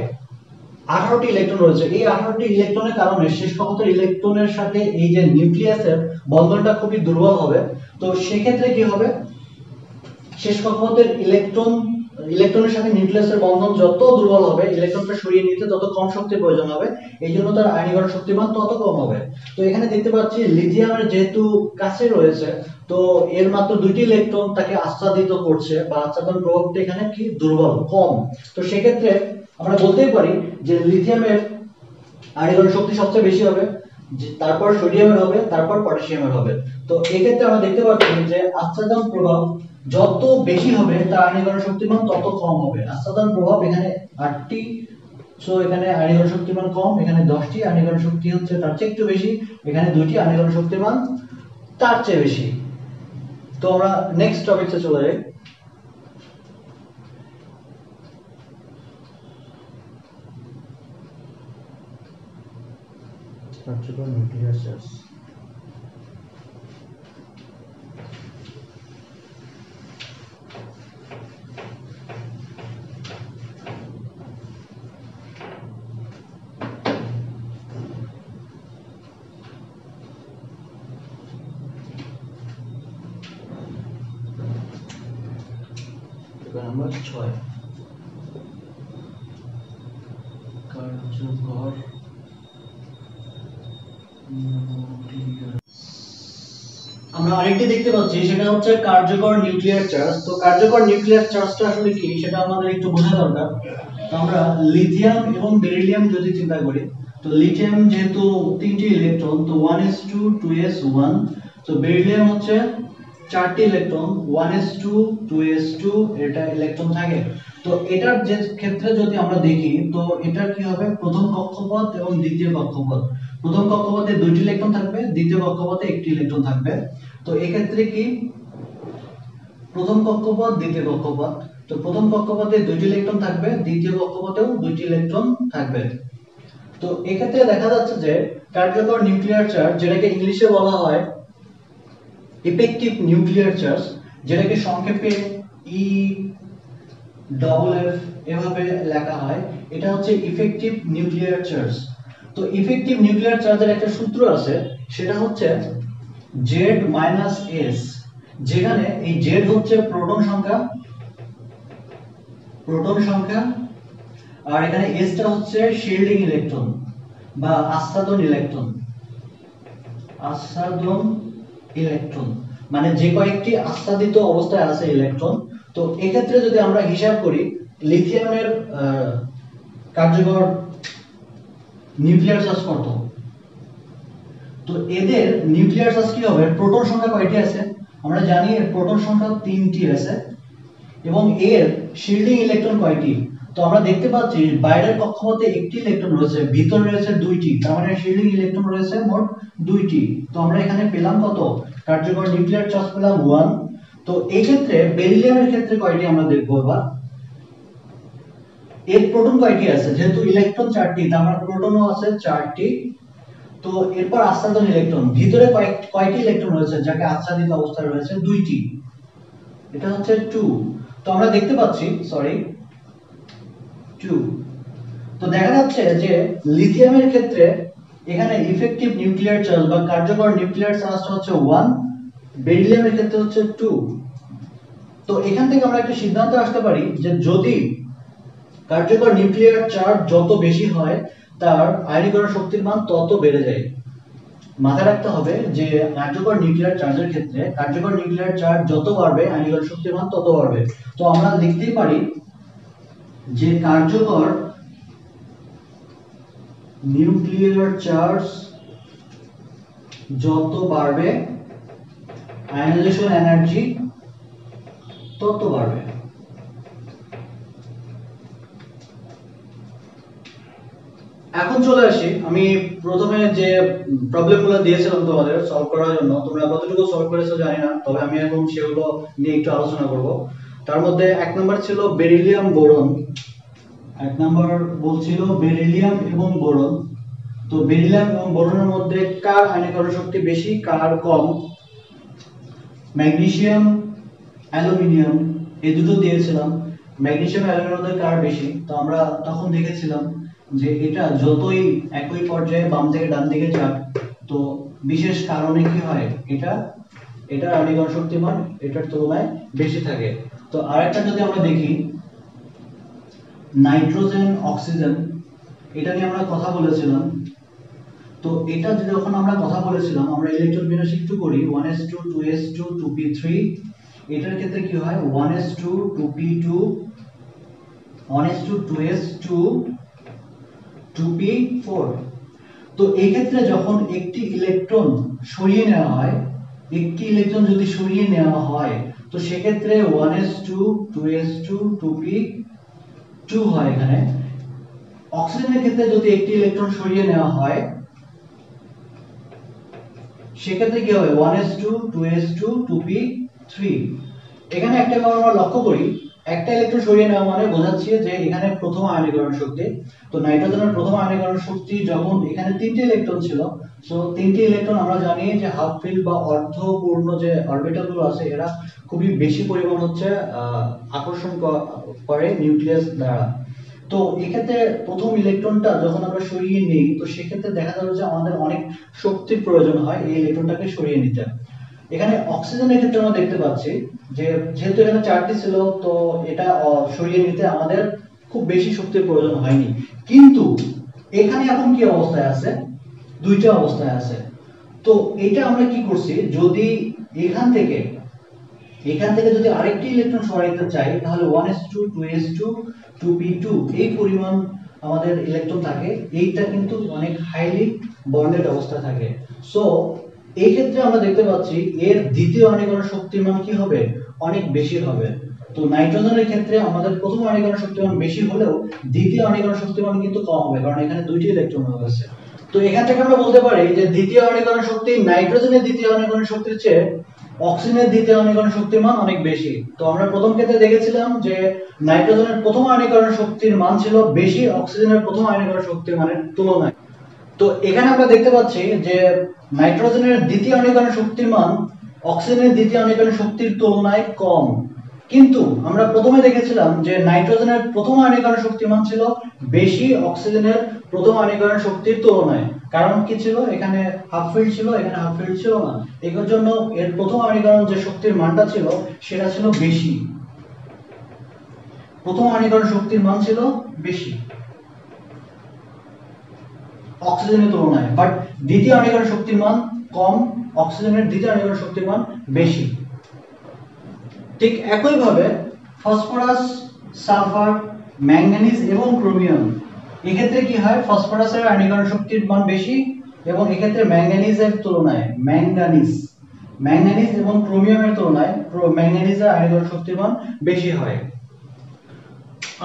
18টি ইলেকট্রন রয়েছে। এই 18টি ইলেকট্রনের কারণে শেষ কক্ষপথের ইলেকট্রনের সাথে এই যে নিউক্লিয়াসের বন্ধনটা খুবই দুর্বল হবে। তো সেক্ষেত্রে কি হবে, শেষ কক্ষপথের ইলেকট্রনের সাথে নিউক্লিয়াসের বন্ধন যত দুর্বল হবে, ইলেকট্রনটা সরিয়ে নিতে তত কম শক্তির প্রয়োজন হবে, এই জন্য তার আয়নীকরণ শক্তিমান তত কম হবে। তো এখানে দেখতে পাচ্ছি লিথিয়ামের যেহেতু কাছে রয়েছে, তো এর মাত্র 2টি ইলেকট্রন তাকে আচ্ছাদিত করছে, বা আচ্ছাদন প্রভাবটা এখানে কি দুর্বল, কম। তো সেক্ষেত্রে আমরা বলতেই পারি যে লিথিয়ামের আয়নীকরণ শক্তি সবচেয়ে বেশি হবে, তারপর সোডিয়ামের হবে, তারপর পটাশিয়ামের হবে। তো এক্ষেত্রে আমরা দেখতে পাচ্ছি যে আচ্ছাদন প্রভাব যত বেশি হবে তার আয়নীকরণ শক্তিমান তত কম হবে। আচ্ছাদন প্রভাব এখানে 8টি, সো এখানে আয়নীকরণ শক্তিমান কম, এখানে 10টি, আয়নীকরণ শক্তি হচ্ছে তার চেয়ে একটু বেশি, এখানে 2টি, আয়নীকরণ শক্তিমান তার চেয়ে বেশি। তো আমরা নেক্সট টপিকে চলে যাই। কার্যকর নিউক্লিয়ার চার্জ। নাম্বার 6, কার্যকর আমরা আরেকটি দেখতে পাচ্ছি, সেটা হচ্ছে কার্যকর নিউক্লিয়ার চার্জ। তো কার্যকর নিউক্লিয়ার চার্জটা আসলে কি সেটা আমাদের একটু বোঝা দরকার। তো আমরা লিথিয়াম এবং বেরিলিয়াম যদি চিন্তা করি, তো লিথিয়াম যেহেতু 3টি ইলেকট্রন, তো 1s2 2s1, তো বেরিলিয়াম হচ্ছে 4টি ইলেকট্রন, 1s2 2s2, এটা ইলেকট্রন থাকে। তো এটার যে ক্ষেত্রে যদি আমরা দেখি, তো এটার কি হবে, প্রথম কক্ষপথ এবং দ্বিতীয় কক্ষপথ। প্রথম কক্ষপথে 2টি ইলেকট্রন থাকবে, দ্বিতীয় কক্ষপথে 1টি ইলেকট্রন থাকবে। তো এক্ষেত্রে কি প্রথম কক্ষপথ দ্বিতীয় কক্ষপথ, তো প্রথম কক্ষপথে 2টি ইলেকট্রন থাকবে, দ্বিতীয় কক্ষপথেও 2টি ইলেকট্রন থাকবে। তো এক্ষেত্রে দেখা যাচ্ছে যে কার্যকর নিউক্লিয়ার চার্জ, যেটাকে ইংলিশে বলা হয় ইফেক্টিভ নিউক্লিয়ার চার্জ, যেটাকে সংক্ষেপে EFF এভাবে লেখা হয়, এটা হচ্ছে ইফেক্টিভ নিউক্লিয়ার চার্জ। তো ইফেক্টিভ নিউক্লিয়ার চার্জের একটা সূত্র আছে, সেটা হচ্ছে Z - S, যেখানে এই Z হচ্ছে প্রোটন সংখ্যা, আর এখানে S টা হচ্ছে শিল্ডিং ইলেকট্রন বা আচ্ছাদন ইলেকট্রন, মানে যে কয়েকটি আচ্ছাদিত অবস্থায় আছে ইলেকট্রন। তো এক্ষেত্রে যদি আমরা হিসাব করি লিথিয়ামের কার্যকর নিউক্লিয়ার চার্জ কত, তো এদের নিউক্লিয়ার চার্জ কি হবে, প্রোটন সংখ্যা কয়টি আছে আমরা জানি, এর প্রোটন সংখ্যা 3টি আছে, এবং এর শিল্ডিং ইলেকট্রন কয়টি, তো আমরা দেখতে পাচ্ছি বাইরের কক্ষপথে 1টি ইলেকট্রন রয়েছে, ভিতরে রয়েছে 2টি, তার মানে শিল্ডিং ইলেকট্রন রয়েছে মোট 2টি। তো আমরা এখানে পেলাম কত, কার্যকর নিউক্লিয়ার চার্জ পেলাম 1। তো এই ক্ষেত্রে বেরিলিয়ামের ক্ষেত্রে কয়টি আমরা দেখব এবার, এর প্রোটন কয়টি আছে, যেহেতু ইলেকট্রন 4টি, তার মানে প্রোটনও আছে 4টি। তো এরপর আচ্ছাদন ইলেকট্রন, ভিতরে কয়টি ইলেকট্রন রয়েছে যাকে আচ্ছাদিত অবস্থায় রয়েছে? দুইটি, এটা হচ্ছে 2। তো আমরা দেখতে পাচ্ছি, সরি 2। তো দেখা যাচ্ছে যে লিথিয়ামের ক্ষেত্রে এখানে ইফেক্টিভ নিউক্লিয়ার চার্জ বা কার্যকর নিউক্লিয়ার চার্জটা হচ্ছে 1, বেরিলিয়ামের ক্ষেত্রে হচ্ছে 2। তো এখান থেকে আমরা একটা সিদ্ধান্ত আসতে পারি যে যদি কার্যকর নিউক্লিয়ার চার্জ যত বেশি হয় তার আয়নীকরণ শক্তির মান তত বেড়ে যায়। মাথায় রাখতে হবে যে কার্যকর নিউক্লিয়ার চার্জের ক্ষেত্রে কার্যকর নিউক্লিয়ার চার্জ যত বাড়বে আয়নীকরণ শক্তির মান তত বাড়বে। তো আমরা লিখতেই পারি যে কার্যকর নিউক্লিয়ার চার্জ যত বাড়বে আয়নাইজেশন এনার্জি তত বাড়বে। এখন চলে আসি, আমি প্রথমে যে প্রবলেমগুলো দিয়েছিলাম তোমাদের সলভ করার জন্য, তোমরা কতটুকু সলভ করেছো জানি না, তবে আমি এখন সেগুলো নিয়ে একটু আলোচনা করব। তার মধ্যে এক নাম্বার ছিল বেরিলিয়াম বোরন। এক নাম্বার বলছিল বেরিলিয়াম এবং বোরন। তো বেরিলিয়াম এবং বোরনের মধ্যে কার আয়নীকরণ শক্তি বেশি, কার কম? ম্যাগনেসিয়াম অ্যালুমিনিয়াম এই দুটো দিয়েছিলাম। ম্যাগনেসিয়াম অ্যালুমিনিয়ামের মধ্যে কার বেশি? তো আমরা তখন দেখেছিলাম যে এটা যতই একই পর্যায়ে বাম থেকে ডান দিকে যাক, তো বিশেষ কারণে কি হয়, এটা আয়নীকরণ শক্তি মান এটার তুলনায় বেশি থাকে। তো আরেকটা যদি আমরা দেখি নাইট্রোজেন অক্সিজেন, এটা নিয়ে আমরা কথা বলেছিলাম। তো এটা যখন আমরা কথা বলেছিলাম, আমরা ইলেকট্রন বিন্যাস একটু করি 1s2 2s2 2p3। এটার ক্ষেত্রে কি হয় 1s2 2p2 1s2 2s2 2p4। তো এই ক্ষেত্রে যখন একটি ইলেকট্রন সরিয়ে নেওয়া হয়, একটি ইলেকট্রন যদি সরিয়ে নেওয়া হয়, তো সেক্ষেত্রে 1s2 2s2 2p2 হয়। এখানে অক্সিজেনের ক্ষেত্রে যদি একটি ইলেকট্রন সরিয়ে নেওয়া হয়, সেক্ষেত্রে কি হবে 1s2 2s2 2p3। এখানে একটা কারণ আমরা লক্ষ্য করি, একটা ইলেকট্রন সরিয়ে নেওয়া মানে বোঝাচ্ছে যে এখানে প্রথম আয়নীকরণ শক্তি। তো নাইট্রোজেনের প্রথম আয়নীকরণ শক্তি যখন এখানে 3টি ইলেকট্রন ছিল, সো 3টি ইলেকট্রন আমরা জানি যে হাফ ফিল বা অর্ধপূর্ণ যে অরবিটাল গুলো আছে এরা খুবই বেশি পরিমাণ হচ্ছে আকর্ষণ করে নিউক্লিয়াস দ্বারা। তো এক্ষেত্রে প্রথম ইলেকট্রনটা যখন আমরা সরিয়ে নিই, তো সেক্ষেত্রে দেখা যাবে যে আমাদের অনেক শক্তির প্রয়োজন হয় এই ইলেকট্রনটাকে সরিয়ে নিতে। এখানে অক্সিজেনের ক্ষেত্রে আমরা দেখতে পাচ্ছি যে যেহেতু এখানে 4টি ছিল, তো এটা সরিয়ে নিতে আমাদের খুব বেশি শক্তির প্রয়োজন হয়নি। কিন্তু এখানে এখন কি অবস্থায় আছে, 2টা অবস্থায় আছে। তো এটা আমরা কি করছি, যদি এখান থেকে যদি আরেকটি ইলেকট্রন সরাইতে চাই, তাহলে 1s2 2s2 2p2 এই পরিমাণ আমাদের ইলেকট্রন থাকে। এইটা কিন্তু অনেক হাইলি বন্ডেড অবস্থা থাকে। সো এই ক্ষেত্রে আমরা দেখতে পাচ্ছি এর দ্বিতীয় আয়নীকরণ শক্তির মান কি হবে, অনেক বেশি হবে। তো নাইট্রোজেনের ক্ষেত্রে আমাদের প্রথম আয়নীকরণ শক্তির মান বেশি হলেও দ্বিতীয় আয়নীকরণ শক্তির মান কিন্তু কম হবে, কারণ এখানে 2টি ইলেকট্রন রয়েছে। তো এখান থেকে আমরা বলতে পারি যে দ্বিতীয় আয়নীকরণ শক্তি নাইট্রোজেনের দ্বিতীয় আয়নীকরণ শক্তির চেয়ে অক্সিজেনের দ্বিতীয় আয়নীকরণ শক্তির মান অনেক বেশি। তো আমরা প্রথম ক্ষেত্রে দেখেছিলাম যে নাইট্রোজেনের প্রথম আয়নীকরণ শক্তির মান ছিল বেশি অক্সিজেনের প্রথম আয়নীকরণ শক্তির মানের তুলনায়। তো এখানে আমরা দেখতে পাচ্ছি যে নাইট্রোজেনের দ্বিতীয় আয়নীকরণ শক্তির মান অক্সিজেনের দ্বিতীয় আয়নীকরণ শক্তির তুলনায় কম। কিন্তু আমরা প্রথমে দেখেছিলাম যে নাইট্রোজেনের প্রথম আয়নীকরণ শক্তির মান ছিল বেশি অক্সিজেনের প্রথম আয়নীকরণ শক্তির তুলনায়। কারণ কি ছিল, এখানে হাফ ফিল্ড ছিল, এখানে হাফ ফিল্ড ছিল না, এর জন্য এর প্রথম আয়নীকরণ যে শক্তির মানটা ছিল সেটা ছিল বেশি, প্রথম আয়নীকরণ শক্তির মান ছিল বেশি অক্সিজেনের তুলনায়, বাট দ্বিতীয় আয়নীকরণ শক্তির মান কম, অক্সিজেনের দ্বিতীয় আয়নীকরণ শক্তির মান বেশি। ঠিক একই ভাবে ফসফরাস, সালফার, ম্যাঙ্গানিজ এবং ক্রোমিয়াম, এই ক্ষেত্রে কি হয়, ফসফরাসের আয়নীকরণ শক্তির মান বেশি এবং এই ক্ষেত্রে ম্যাঙ্গানিজের তুলনায় ম্যাঙ্গানিজ এবং ক্রোমিয়ামের তুলনায় ম্যাঙ্গানিজের আয়নীকরণ শক্তির মান বেশি হয়।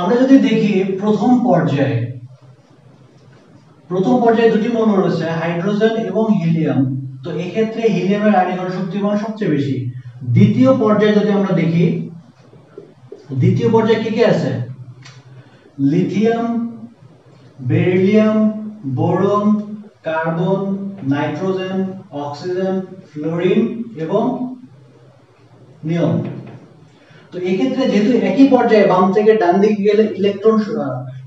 আমরা যদি দেখি প্রথম পর্যায়ে দুটি মৌল রয়েছে হাইড্রোজেন এবং হিলিয়াম। তো এই ক্ষেত্রে হিলিয়ামের আয়নীকরণ শক্তির মান সবচেয়ে বেশি। দ্বিতীয় পর্যায়ে যদি আমরা দেখি, দ্বিতীয় পর্যায়ে কি কি আছে, lithium, beryllium, boron, carbon, nitrogen, oxygen, fluorine এবং নিয়ন। তো এই ক্ষেত্রে যেহেতু একই পর্যায়ে বাম থেকে ডান দিকে গেলে ইলেকট্রন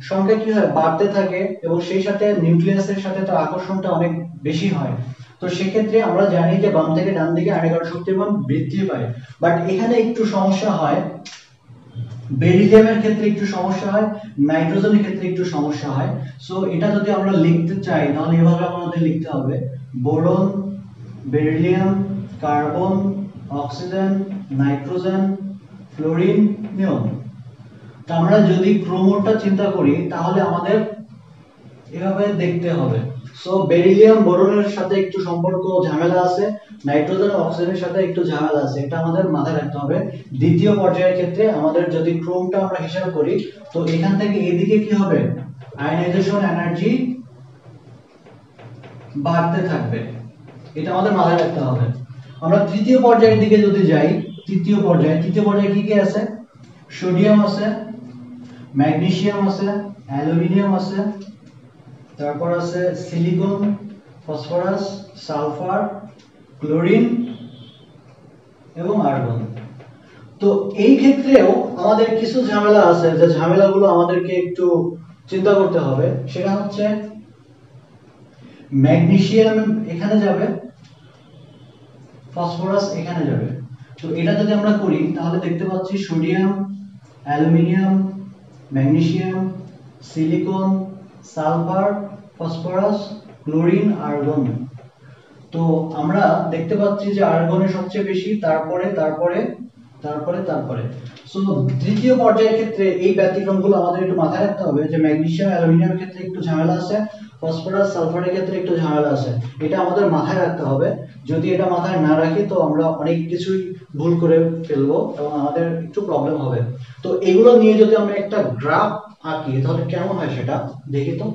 সংখ্যা কি হয় বাড়তে থাকে এবং সেই সাথে নিউক্লিয়াসের সাথে তার আকর্ষণটা অনেক বেশি হয়। তো সেক্ষেত্রে আমরা জানি যে বাম থেকে ডান দিকে আয়নীকরণ শক্তির মান বৃদ্ধি পায়। বাট এখানে একটু সমস্যা হয়, বেরিলিয়ামের ক্ষেত্রে একটু সমস্যা হয়, নাইট্রোজেনের ক্ষেত্রে একটু সমস্যা হয়। সো এটা যদি আমরা লিখতে চাই তাহলে এভাবে আমাদের লিখতে হবে boron, beryllium, carbon, oxygen, nitrogen, fluorine, neon. তো আমরা যদি ক্রোমোটা চিন্তা করি তাহলে আমাদের এভাবে দেখতে হবে। সো বেরিলিয়াম বোরনের সাথে একটু সম্পর্ক ঝামেলা আছে, নাইট্রোজেন অক্সিজেনের সাথে একটু ঝামেলা আছে, এটা আমাদের মাথায় রাখতে হবে। দ্বিতীয় পর্যায়ের ক্ষেত্রে আমাদের যদি ক্রোমটা আমরা হিসাব করি তো এখান থেকে এদিকে কি হবে আয়নাইজেশন এনার্জি বাড়তে থাকবে, এটা আমাদের মাথায় রাখতে হবে। আমরা তৃতীয় পর্যায়ের দিকে যদি যাই, তৃতীয় পর্যায়ে কি কি আছে? সোডিয়াম আছে, ম্যাগনেসিয়াম আছে, অ্যালুমিনিয়াম আছে, তারপর আছে সিলিকন, ফসফরাস, সালফার, ক্লোরিন এবং আর্গন। তো এই ক্ষেত্রেও আমাদের কিছু ঝামেলা আছে, যে ঝামেলাগুলো আমাদেরকে একটু চিন্তা করতে হবে। সেটা হচ্ছে ম্যাগনেসিয়াম এখানে যাবে, ফসফরাস এখানে যাবে। তো এটা যদি আমরা করি তাহলে দেখতে পাচ্ছি sodium, aluminium, magnesium, silicon, sulphur, phosphorus, chlorine, argon. তো আমরা দেখতে পাচ্ছি যে আর্গনের সবচেয়ে বেশি, তারপরে তারপরে তারপরে তারপরে। সো তৃতীয় পর্যায়ের ক্ষেত্রে এই ব্যতিক্রমগুলো আমাদের একটু মাথায় রাখতে হবে, যে ম্যাগনেসিয়াম অ্যালুমিনিয়ামের ক্ষেত্রে একটু ঝামেলা আছে, ফসফরাস সালফারের ক্ষেত্রে একটু ঝামেলা আছে। এটা আমাদের মাথায় রাখতে হবে। যদি এটা মাথায় না রাখি তো আমরা অনেক কিছুই ভুল করে ফেলবো এবং আমাদের একটু প্রবলেম হবে। তো এগুলো নিয়ে যদি আমরা একটা গ্রাফ আঁকি তাহলে কেমন হয় সেটা দেখি তো।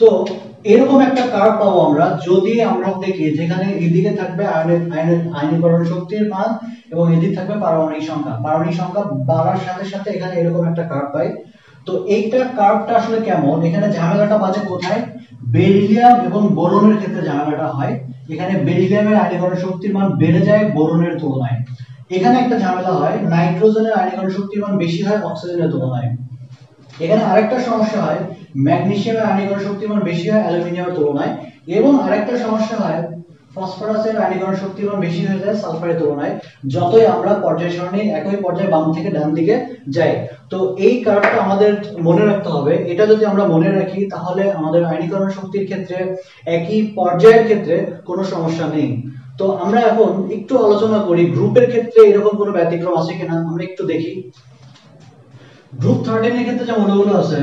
তো এরকম একটা কার্ভ পাবো আমরা যদি আমরা দেখি যেখানে এদিকে থাকবে আয়নীকরণ শক্তির মান এবং এদিকে থাকবে পারমাণবিক সংখ্যা। পারমাণবিক সংখ্যা বাড়ার সাথে সাথে এখানে এরকম একটা কার্ভ পাই। তো এইটা কার্ভটা আসলে কেমন, এখানে ঝামেলাটা বাজে কোথায়? বেরিলিয়াম এবং বোরনের ক্ষেত্রে ঝামেলাটা হয়। এখানে বেরিলিয়ামের আয়নীকরণ শক্তির মান বেড়ে যায় বোরনের তুলনায়। এখানে একটা ঝামেলা হয়, নাইট্রোজেনের আয়নীকরণ শক্তির মান বেশি হয় অক্সিজেনের তুলনায়। এখানে আরেকটা সমস্যা হয়, ম্যাগনেসিয়ামের আয়নীকরণ শক্তির মান বেশি হয় অ্যালুমিনিয়ামের তুলনায়। এবং আরেকটা সমস্যা হয়, ফসফরাসের আয়নীকরণ শক্তির মান বেশি হয়ে যায় সালফারের তুলনায়, যতই আমরা পর্যায় সারণী একই পর্যায়ে বাম থেকে ডান দিকে যাই। তো এই কার্ভটা আমাদের মনে রাখতে হবে। এটা যদি আমরা মনে রাখি তাহলে আমাদের আয়নীকরণ শক্তির ক্ষেত্রে একই পর্যায়ের ক্ষেত্রে কোনো সমস্যা নেই। তো আমরা এখন একটু আলোচনা করি গ্রুপের ক্ষেত্রে এরকম কোনো ব্যতিক্রম আছে কিনা, আমরা একটু দেখি। গ্রুপ 13 এর ক্ষেত্রে যে মৌলগুলো আছে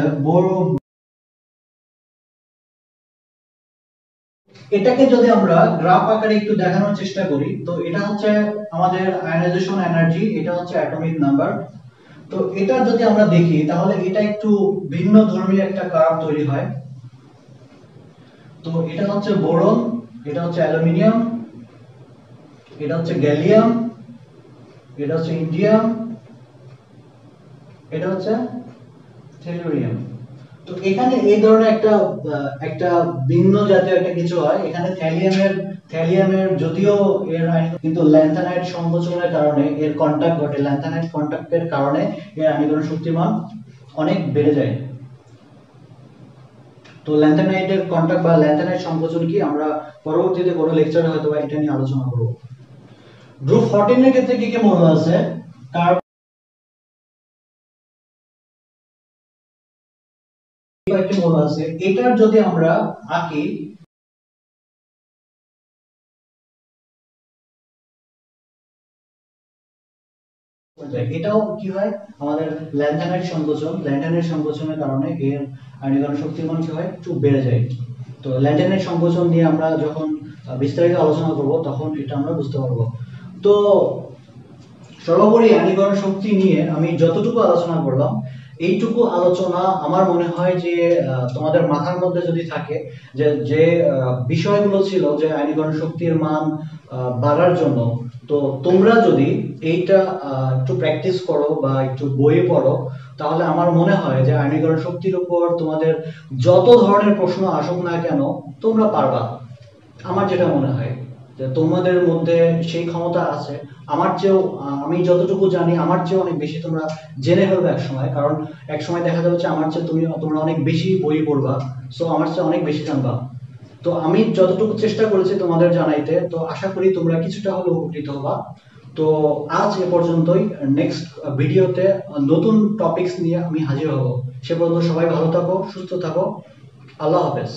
এটাকে যদি আমরা গ্রাফ আকারে একটু দেখানোর চেষ্টা করি তো এটা হচ্ছে আমাদের আয়নাইজেশন এনার্জি, এটা হচ্ছে অ্যাটমিক নাম্বার। তো এটা যদি আমরা দেখি তাহলে এটা একটু ভিন্ন ধর্মী একটা কার্ভ তৈরি হয়। তো এটা হচ্ছে বোরন, এটা হচ্ছে অ্যালুমিনিয়াম, এটা হচ্ছে গ্যালিয়াম, এটা হচ্ছে ইন্ডিয়াম, এটা হচ্ছে থ্যালিউরিয়াম। তো এখানে এই ধরনের একটা ভিন্ন জাতীয় একটা কিছু হয়। এখানে থ্যালিয়ামের যদিও এর কিন্তু ল্যান্থানাইট সংকোচনের কারণে এর কন্টাক্ট ঘটে, ল্যান্থানাইট কন্টাক্টের কারণে এর আয়নীকরণ শক্তির মান অনেক বেড়ে যায়। তো ল্যান্থানাইটের কন্টাক্ট বা ল্যান্থানাইট সংকোচন কি আমরা পরবর্তীতে কোনো লেকচারে হয়তো এটা নিয়ে আলোচনা করব। গ্রুপ 14 এর ক্ষেত্রে কি কি মৌল আছে? কয়েকটি মৌল আছে। এটার যদি আমরা আঁকি এটাও কি হয় আমাদের ল্যান্থানাইট সংকোচনের কারণে এর আয়নীকরণ শক্তির মান কি হয় একটু বেড়ে যায়। তো ল্যাটেনের সংকোচন নিয়ে আমরা যখন বিস্তারিত আলোচনা করব তখন এটা আমরা বুঝতে পারবো। তো সর্বোপরি আয়নীকরণ শক্তি নিয়ে আমি যতটুকু আলোচনা করলাম, এইটুকু আলোচনা আমার মনে হয় যে তোমাদের মাথার মধ্যে যদি থাকে যে যে বিষয়গুলো ছিল যে আয়নীকরণ শক্তির মান বাড়ার জন্য, তো তোমরা যদি এইটা একটু প্র্যাকটিস করো বা একটু বইয়ে পড়ো, তাহলে আমার মনে হয় যে আয়নীকরণ শক্তির উপর তোমাদের যত ধরনের প্রশ্ন আসুক না কেন তোমরা পারবা। আমার যেটা মনে হয় যে তোমাদের মধ্যে সেই ক্ষমতা আছে। আমার চেয়েও আমি যতটুকু জানি আমার চেয়ে অনেক বেশি তোমরা জেনে ফেলবে এক সময়, কারণ এক সময় দেখা যাবে যে আমার চেয়ে তোমরা অনেক বেশি বই পড়বা, সো আমার চেয়ে অনেক বেশি জানবা। তো আমি যতটুকু চেষ্টা করেছি তোমাদের জানাইতে, তো আশা করি তোমরা কিছুটা হলেও উপকৃত হবা। তো আজ এ পর্যন্তই। নেক্সট ভিডিওতে নতুন টপিকস নিয়ে আমি হাজির হব। সে পর্যন্ত সবাই ভালো থাকো, সুস্থ থাকো। আল্লাহ হাফেজ।